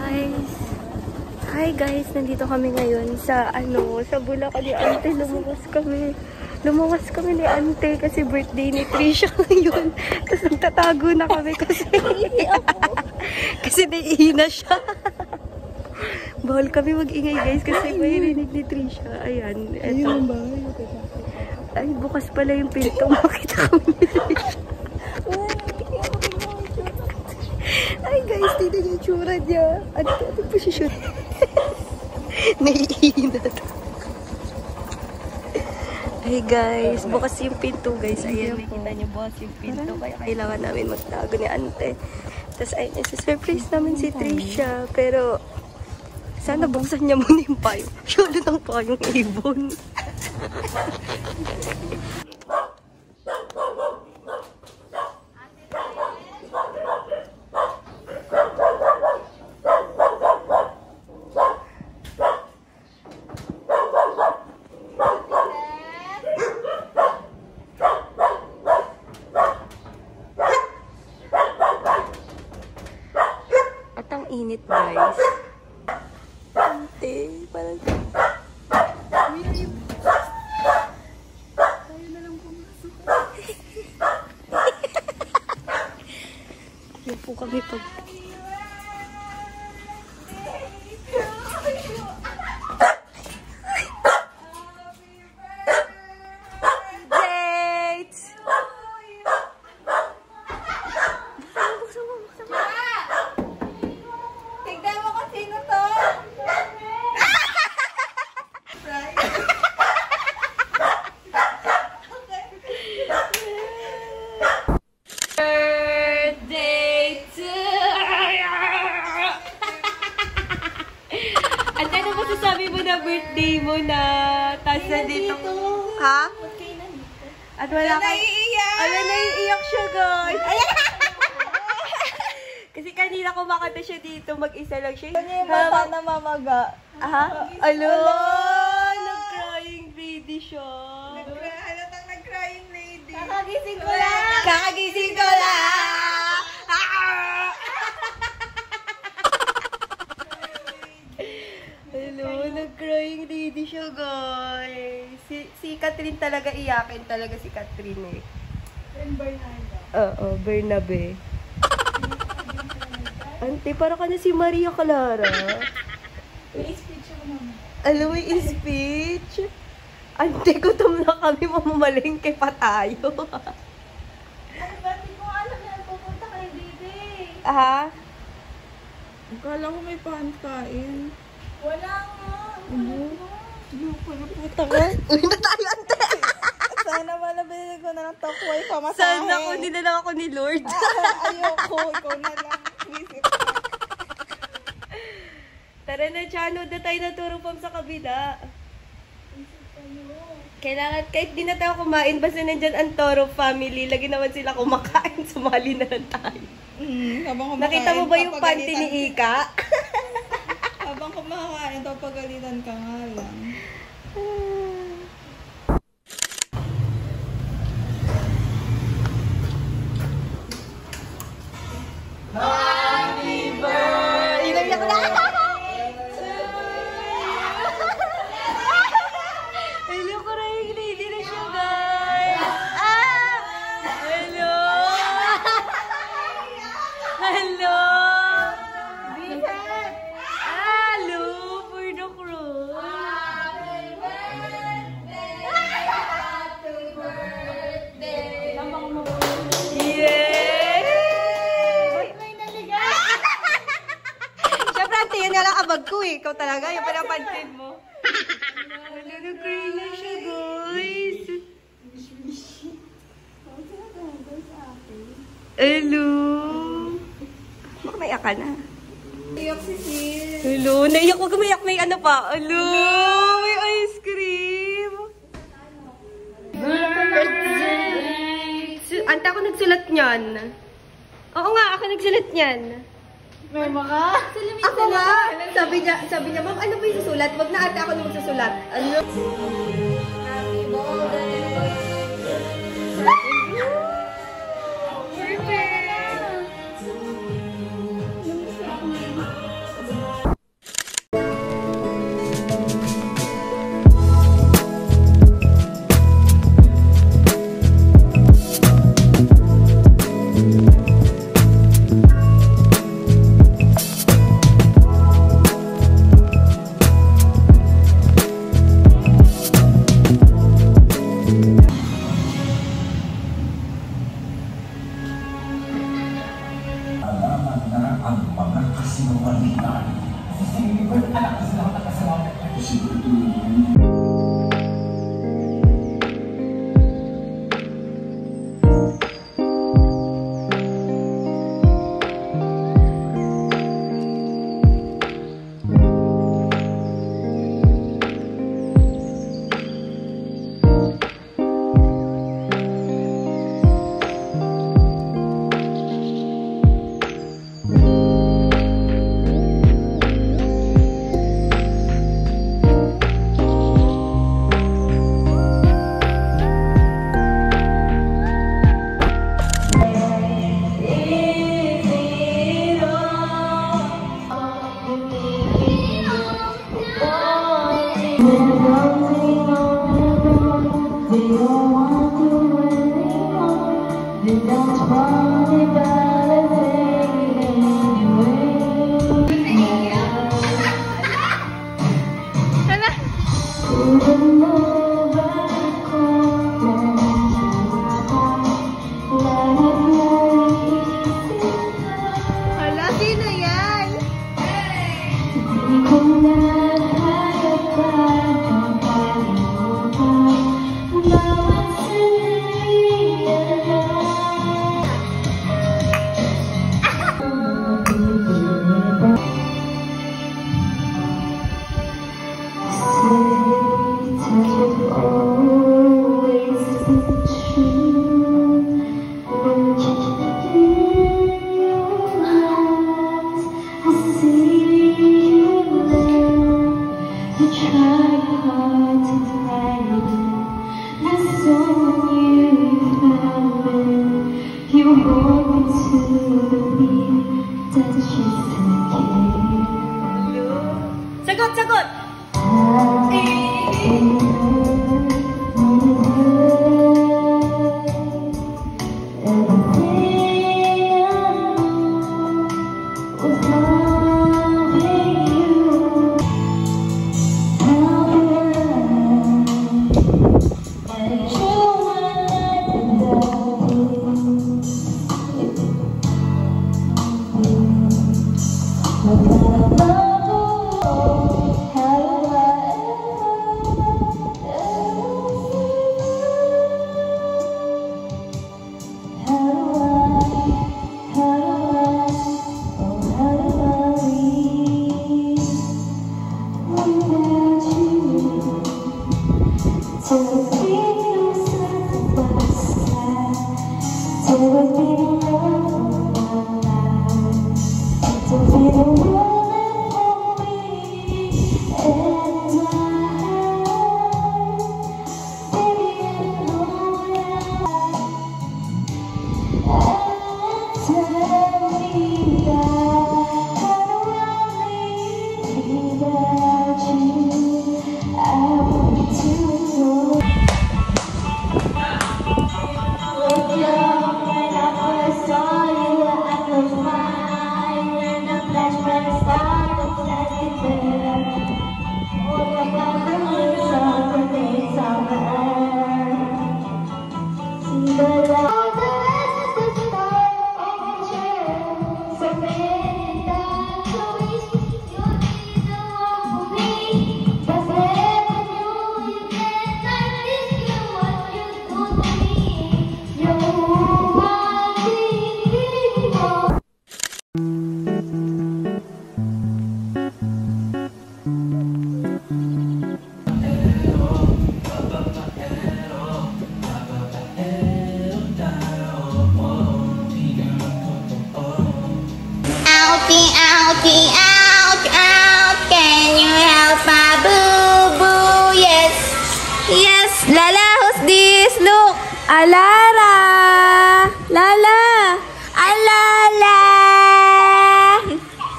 guys! Hi guys! Nandito kami ngayon sa sa Bulacan ni Ante. Lumuwas kami ni Ante kasi birthday ni Trisha ngayon. Tapos nagtatago na kami kasi naiihina siya. Bawal kami mag-ingay guys kasi may rinig ni Trisha. Ayan, eto. Ay, bukas pala yung pinto. Makita kami ni Trisha. Ay guys, tignan niyo yung tsura niya. Ano posisyon? Naiihina na. Ay guys, bukas yung pinto guys. Ayan, nakita niyo bukas yung pinto. Kaya kailangan namin magtago ni Ante. Tapos ayun, isa-surprise namin si Trisha. Pero sana buksan niya muna yung payong. Siyolo ng payong ibon. Init guys. Ante, parang tayo na lang pumasok. Yan po kami pag birthday mo na. Tapos na dito. Ha? At wala ka. Ayan, naiiyak siya, guys. Ayan. Kasi kanina kumakanta siya dito. Mag-isa lang siya. Ano yung mata na mamaga? Ha? Alo! Nag-crying lady siya. Halatang nag-crying lady. Kakagising ko lang! Kakagising ko lang! Hello, nag-crying lady siya, guys. Si Catherine talaga, iyakin talaga si Catherine eh. Bernardo. Oo, Bernabe. Ante, para ka na si Maria Clara. May speech ako, mama. Alam mo yung speech? Ante, gutom na kami, mamamalengke pa tayo. Ano ba? Hindi ko alam na pupunta kay Dede. Ha? Akala ko may pankain. Wala nga. Puta ka? Uwi na tayo, Ante. Sana malabili ko na ng tokway pamasahe. Sana kunin na lang ako ni Lord. Ayoko, ikaw na lang. Tara na, Chano, na tayo naturo pam sa kabila. Kailangan, kahit di na tayo kumain, basta nandyan ang Toro family, lagi naman sila kumakain, sumali na lang tayo. Nakita mo ba yung panty ni Ika? Habang kumakain, pagalitan ka nga lang. Happy birthday! Iyak na! Hello, karayang lady na siya, guys! Hello! Hello! Hello! For the cross! Happy birthday! Yay! Siyempre, Ante, yun nga lang abag ko eh. Ikaw talaga, yung panapansin mo. Nag-cry na siya, guys. Hello! Baka maiyak ka na. Iyak si Sil. Hello! Naiyak, huwag maiyak, may ano pa. Hello! May ice cream! Birthday! Ante, ako nagsulat niyan. Oo nga, ako nagsulat niyan. May maka? Ako nga! Sabi niya, ma'am, ano ba yung susulat? Wag na ate ako na magsusulat. Ano? Happy birthday! Perfect! Sagot, sagot! Lala, who's this? Look! Alara! Lala! Alala!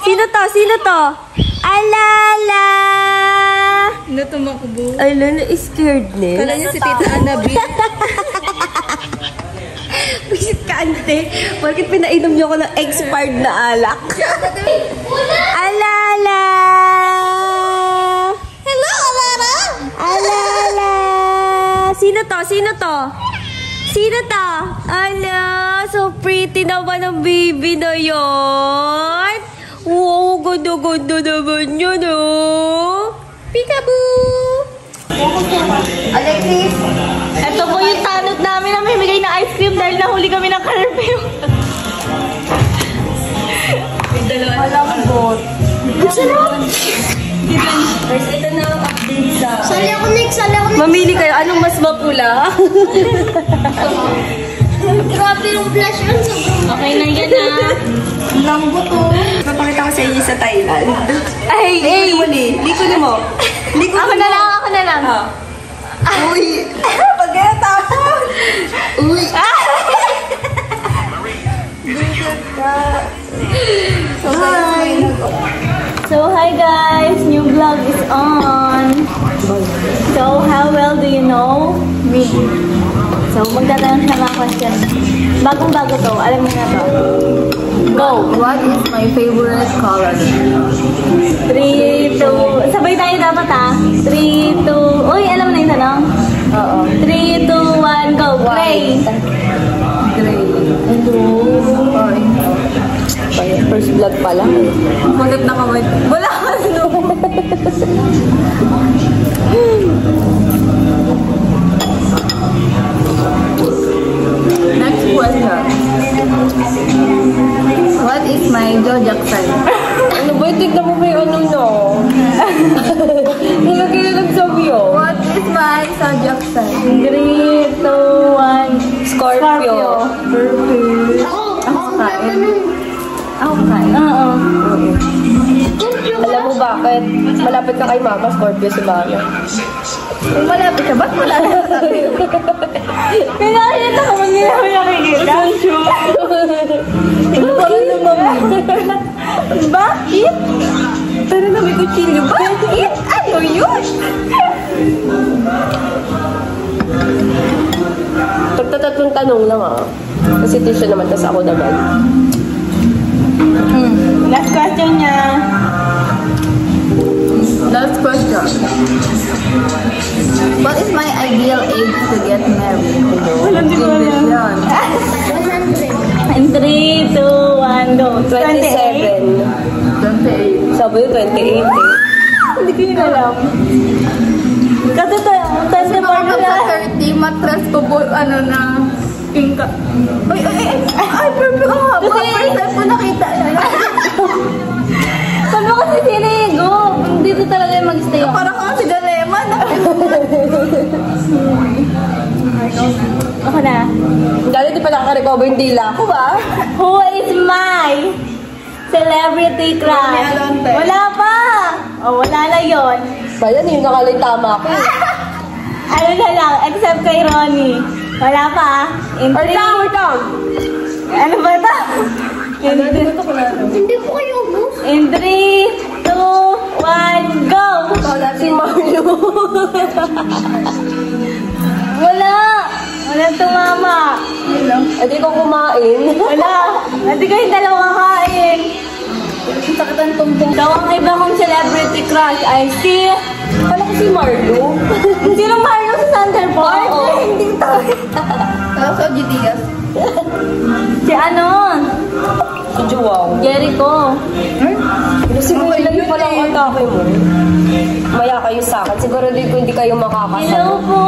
Sino to? Sino to? Alala! Ano tumakbo? Ay, Lala, scared na. Kala niya si Tita Annabelle. Wisit ka, ante. Bakit pinainom niyo ako ng expired na alak? Alala! Hello, Alara! Alala! Sino to? Sino to? Sino to? Ala, so pretty naman ang baby na yun. Wow, ganda-ganda naman yun, oh. Peekaboo! Alexis! Ito po yung tanod namin na may bigay na ice cream dahil nahuli kami ng curfew. Malambot. Guys, ito na ang update sa... Sali ako next! Sali ako next! Mamili kayo, anong mas mapula? Grabe yung blush yun. Okay na yan, ah. Lambot oh. Papakita ko sa inyo sa Thailand. Ay, ay! Likod mo. Ako na lang, ako na lang. Uy! Pag kaya tapon! Uy! So, hi guys! New vlog is on. So, how well do you know me? So, magtatanong siya mga question. Bagong-bago to. Alam mo na to. Go! What is my favorite color? 3, 2... Sabay tayo dapat ah. 3, 2... Uy, alam mo na yung tanong? Oo. 3, 2, 1, go! Gray! Gray. Sorry. First vlog pa lang. Kulit na kamay. Wala ka sino. Next question. What is my zodiac sign? Ano ba? Tignan mo ba yung ano no? Nilagay na nagsabi yun. What is my zodiac sign? 3, 2, 1... Scorpio. Perfect. Ako kain. Ako kain. Oo. Alam mo bakit? Malapit ka kay Mama, Scorpio si Mama. Kung malapit ka, ba't malapit ka? Kaya yun ako, hindi namin nakikita. Ano ba rin naman? Bakit? Pero na may kutsilyo. Bakit? Ano yun? Pagtatatlong tanong lang ah. Kasi tissue naman, tas ako naman. Last question niya. Last question. What is my ideal age to get married? Walang di ko alam. In 3, 2, 1, go. 27. 28. Sabi yung 28 eh. Hindi ko yun alam. Kasi Kasi baka sa 30, matras ko po, ano na, pink ka. Ay, perfect. Mga first time ko nakita. Sabi ko kasi sinigo. Dito talaga yung mag-stay ako. Parang ako si Galema. Ako na. Dali di pa nakaka-recover yung dila ko ba? Who is my celebrity crush? Ronnie Alonte. Wala pa. O, wala na yun. Bayan, yung nakalay tama ko eh. Ano na lang, except kay Ronnie. Wala pa. In Wait 3... lang. Ano ba ito? Hindi po kayo ubo. In 3, 2, 1, go! Si Mario. Wala! Walang tumama. Hindi ko kumain. Wala! Hindi kayong dalawa kain. Sakit ang tumbong. So, ang iba kong celebrity crush ay si... Kala ko si Mario. Sino Mario sa Thunderbolt? Oo. Hindi tayo. Tapos sa GTS. Si ano? Si Joao. Jericho. Kasi mo ilan pa lang ang atake mo. Maya kayo sa akin. Siguro hindi kayo Hello makakasama. po.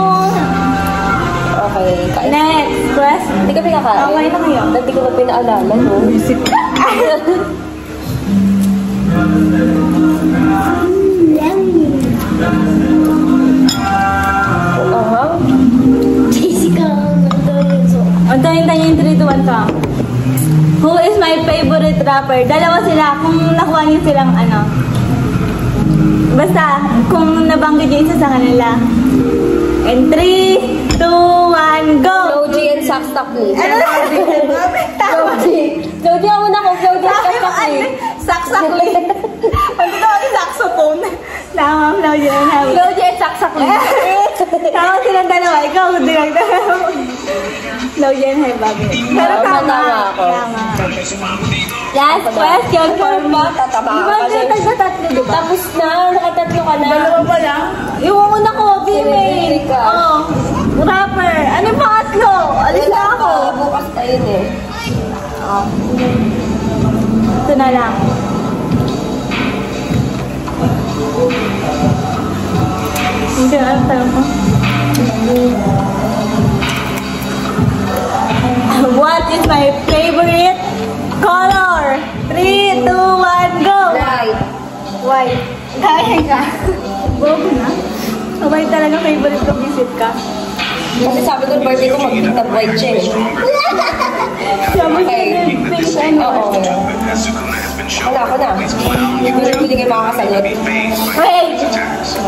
Okay. Kain. Next question. Hindi ka pinakain. Okay na kayo. Dati ko na pinaalala, no? Aha. Antayin tayo yung 3 to 1 ka. Who is my favorite rapper? Dalawa sila. Kung nakuha niyo silang ano. Basta, kung nabanggit niyo isa sa kanila. And 3, 2, 1, go! Logie and Saxtapli. Ano na? Logie. Logie ako na ko. Logie and Saxtapli. Saksakli. Ano daw ang saxophone? Tama, Logie and Saxtapli. Logie and Saxtapli. Tama silang dalawa. Ikaw, hindi lang dalawa. Logie and Saxtapli. Pero Oo, tama. tama ako. Tama. Last question for me. Tatama Di ba kasi. tatlo, di ba? Tapos na. Nakatatlo ka na. Dalawa pa lang. Yung una ko, female. Oh, rapper. Ano yung pangatlo? Alis na ako. Bukas na yun eh. Ito na lang. Hindi, ano tanong ko? What is my favorite color? 3, 2, 1, go! Right. White. Kaya ka. Bobo na. White talaga favorite ko visit ka. Kasi sabi ko, birthday ko mag-white siya eh. Sabi ko yung pink ano. Oo. Wala ko na. Hindi kayo makakasagot. Wait!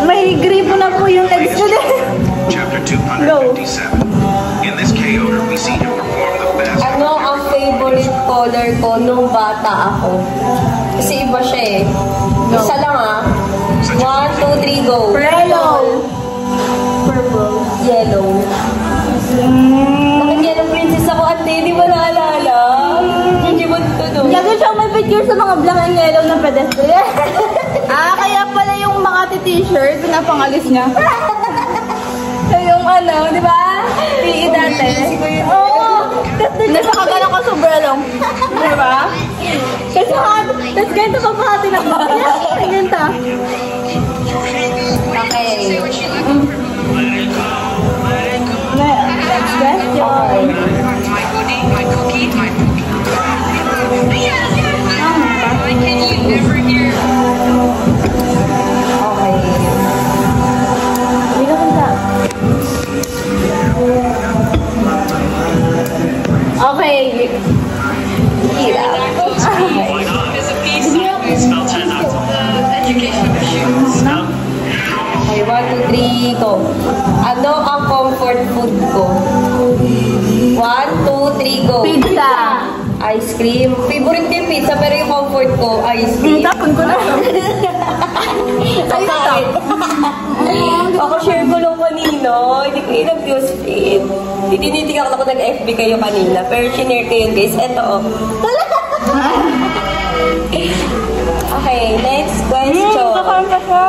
May gripo na po yung legs ko din. Chapter 257. In this KO, we see him perform the best. Ano ang favorite color ko nung bata ako? Kasi iba siya eh. Isa lang ah. 1, 2, 3, go. Yellow. Purple. Yellow. Nakikita princess ako at hindi mo naalala. Hindi mo ito. Lagi siyang may picture sa mga black and yellow ng pedestrian. Kaya pala yung Makati t-shirt, pinapangalis niya. So yung ano, di ba? PE dati. Oo. Nasa kagala ka sobrang. Di ba? Kasi tapos ganito pa Makati na ba? Ganito. Okay. Next question. My hoodie, my cookie, my cookie. Why can you never hear? Okay. Hindi ka kanta. Okay. Hirap. There's a piece of spell check out. Education issues. Okay, 1, 2, 3, go. Ano ang comfort food ko? 1, 2, 3, go. Pizza. Ice cream. Favorite ko yung pizza, pero yung comfort ko, ice cream. Tapon ko na. Kakain. Ako share ko lang kanina. Hindi ko yung nag-news feed. Tinitingnan ako nag-FB kayo kanina. Pero shinare ko yun, guys. Eto, oh. Okay, next question. Kakain ka siya.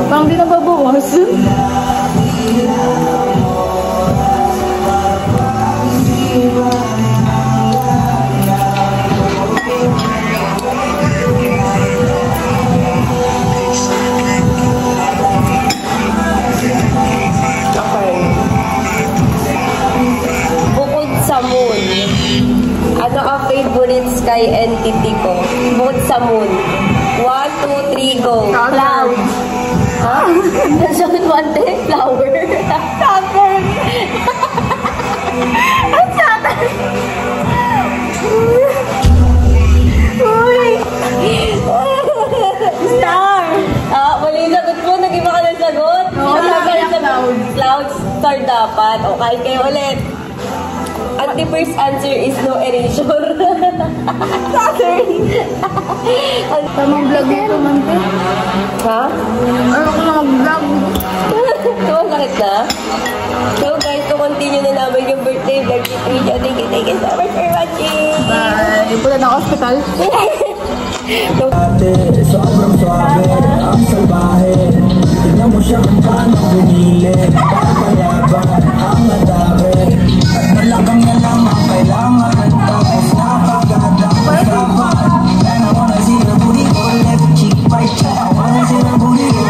Parang di nababawas. Bukod sa moon, ano ang favorite sky entity ko? Bukod sa moon. 1, 2, 3, go. Cloud. Ha? Nasaan mo ante? Flower. Saturn. Ang Saturn. Uy. Star. Mali yung sagot mo. Nag-iba ka ng sagot. Oo, sabi niya cloud. Cloud star dapat. O, kahit kayo ulit. At the first answer is no erasure. Saturn. Tamang vlog ito, mante. Ha? Ano ko lang vlog? Tuwang sakit na? So guys, to continue na namin yung birthday vlog ni Trisha. Thank you so much for watching. Bye. Punta na hospital. Sobrang suabe, ang salbahe. Tignan mo siya kung paano bumili. Papayaban, ang natake. At malagang na lang ang kailangan. Tapos napagandang usapan. And I wanna see the booty go left cheek right cheek. I wanna see the booty go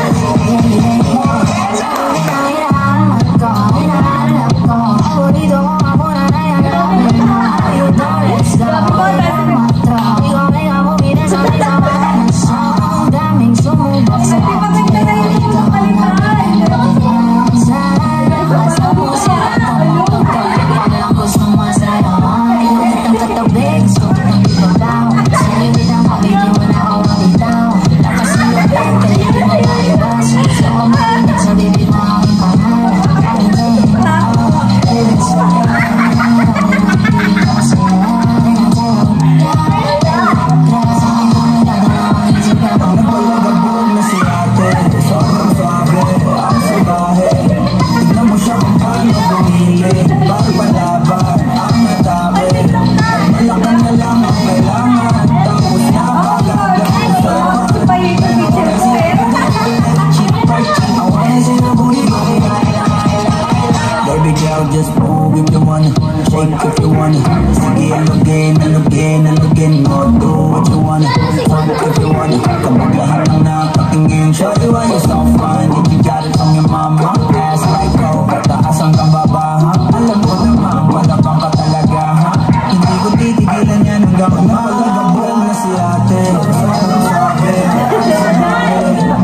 just move if you wanna, shake if you wanna. Sige, alugin, mo, do what you wanna. Talk if you wanna, kapag lahat ng nakatingin. Shorty, why you so fun? If you got it from your mama, ass like go, pataas hanggang baba, ha? Alam mo naman, wala pang ka talaga, ha? Hindi ko titigilan yan hanggang napalagabog na si ate. Sobrang sabi,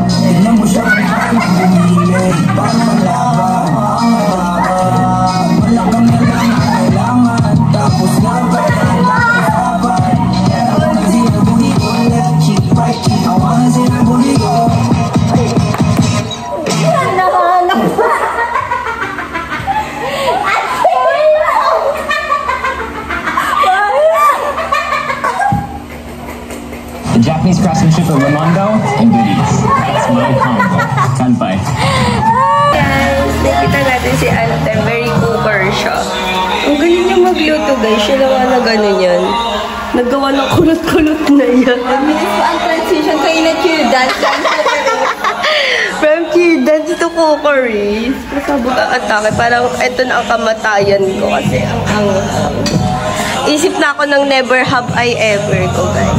tignan mo siya kung paano bumili, paano malaban. Tapos na ba usapan? I wanna see the booty go left cheek, right cheek. I wanna see the booty go. Chinese craftsmanship at Ramondo, and goodies. That's my combo. Kanpai. Guys, nakita natin si Ante. Very cooker siya. Ang galing niya magluto, guys. Siya naman na gano'n yan. Naggawa ng kulot-kulot na yan. Miss ko ang transition kayo na cheer dance. From cheer dance to cookeries. Masabog ang atake. Parang ito na ang kamatayan ko kasi ang anghang. Isip na ako ng never have I ever ko, guys.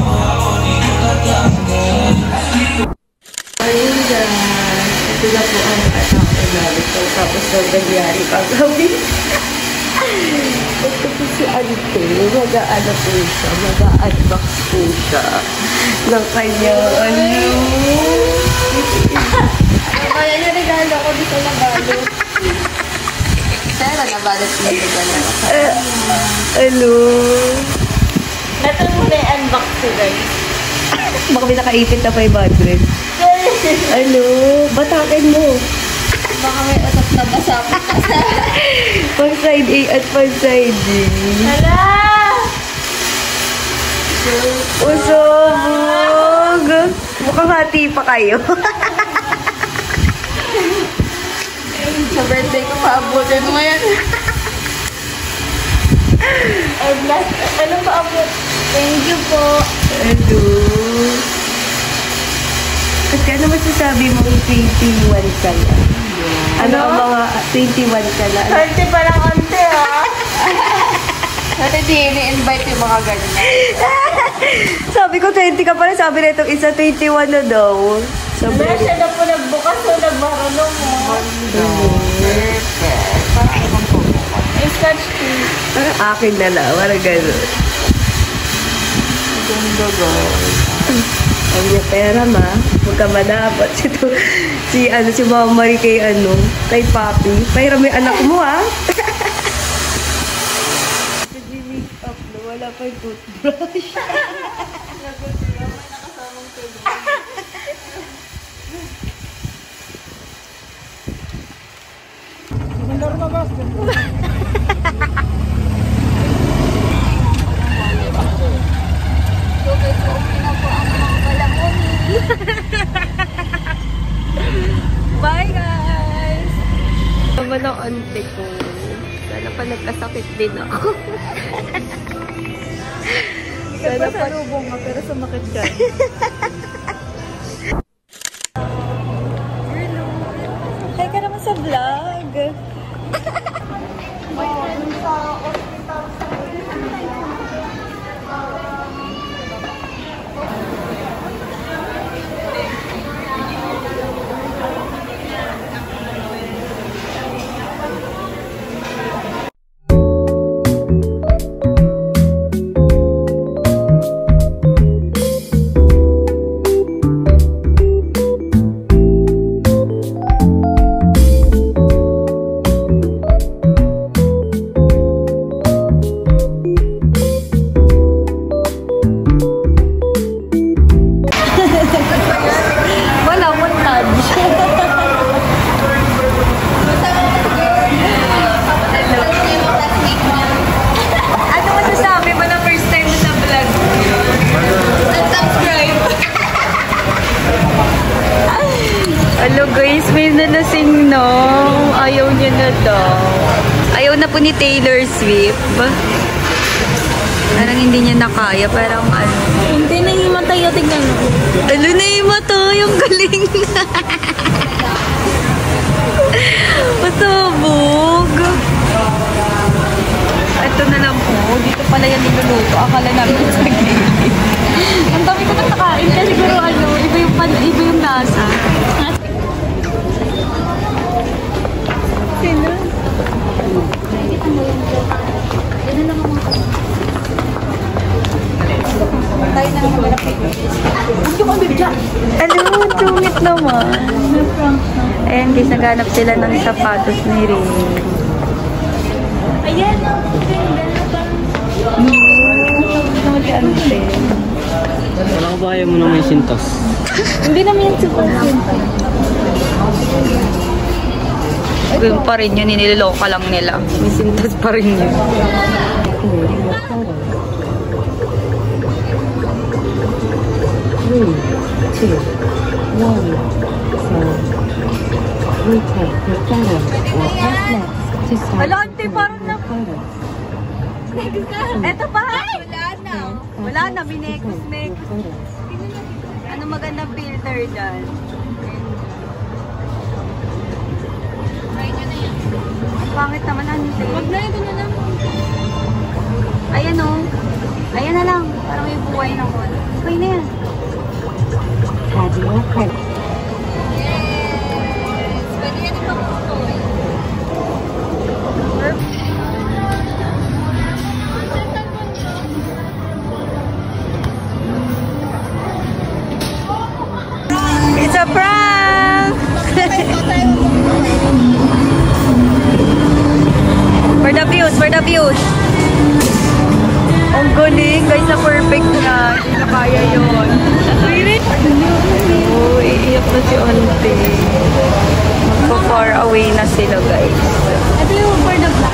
Ayun, guys. Ito na po ang atake namin. Tapos na nangyari kagabi. Ito po si Ante. Mag-aano po siya. Mag-unbox po siya ng kanyang ano. Kaya yung regalo ko dito na balot. Pero nabalot mo dito na. Ano? Natal mo na yung unbox ko, guys. Baka may nakaipit na 500. Ano? Batakin mo. Baka may utot na basa ko. Pang side A at pang side B. Hala! Usog! Mukhang hati pa kayo. Sa birthday ko, paabutin mo yan. Ano pa ako? Thank you po. Ano? Kasi ano masasabi mo 21 ka na? Ano ang mga 21 ka na? 30 pa lang ante, ha? Dati di ini-invite yung mga ganyan. Sabi ko 20 ka pala, sabi na itong isa 21 na daw. Sabi Wala siya na po nagbukas o nagmarunong mo. Yung scotch tape. Parang akin na lang, parang gano'n. Ganda guys. Ang niya pera ma, huwag ka madapat. Si Mama Marie kay kay Papi. Pahiram mo yung anak mo ha. Nag-make up na, wala pa yung toothbrush. Bye guys! Naman ang ante ko. Sana pa nagkasakit din ako. Sana pa Salubong ka, pero sumakit ka. Hi ka naman sa vlog. Hello guys, may nalasing no. Ayaw niya na daw. Ayaw na po ni Taylor Swift. Parang hindi niya nakaya. Parang ano. Hindi na yung matay. Tignan mo. Ano na yung mata? Yung galing na. Pasabog. Ito na lang po. Dito pala yan niluluto. Akala namin sa gilid. Ang dami ko natakain. Kasi siguro iba yung lasa. Sino? Tayo na naman na Ano? Tumit naman. Ayan guys, naghanap sila ng sapatos ni Rin. Ayan. Wala ko ba kaya mo na may sintos? Hindi naman yung super. Ganun pa rin yun, nililoka lang nila. May sintas pa rin yun. 2, 1. So, retake the photo or press next to start. Wala, ante, parang na. Eto pa. Wala na, binekos-mekos. Ano magandang filter dyan? Ang pangit naman, ante. Wag na, ito na lang. Ayan o. Ayan na lang. Parang may buhay na ko. Okay na yan. Have your credit. Yes! Pwede yan ito ko. It's a prank! For the views, for the views. Ang galing, guys, na perfect na. Hindi na kaya yun. Oh, iiyak na si Ante. Magpa-far away na sila, guys. Ito yung for the black.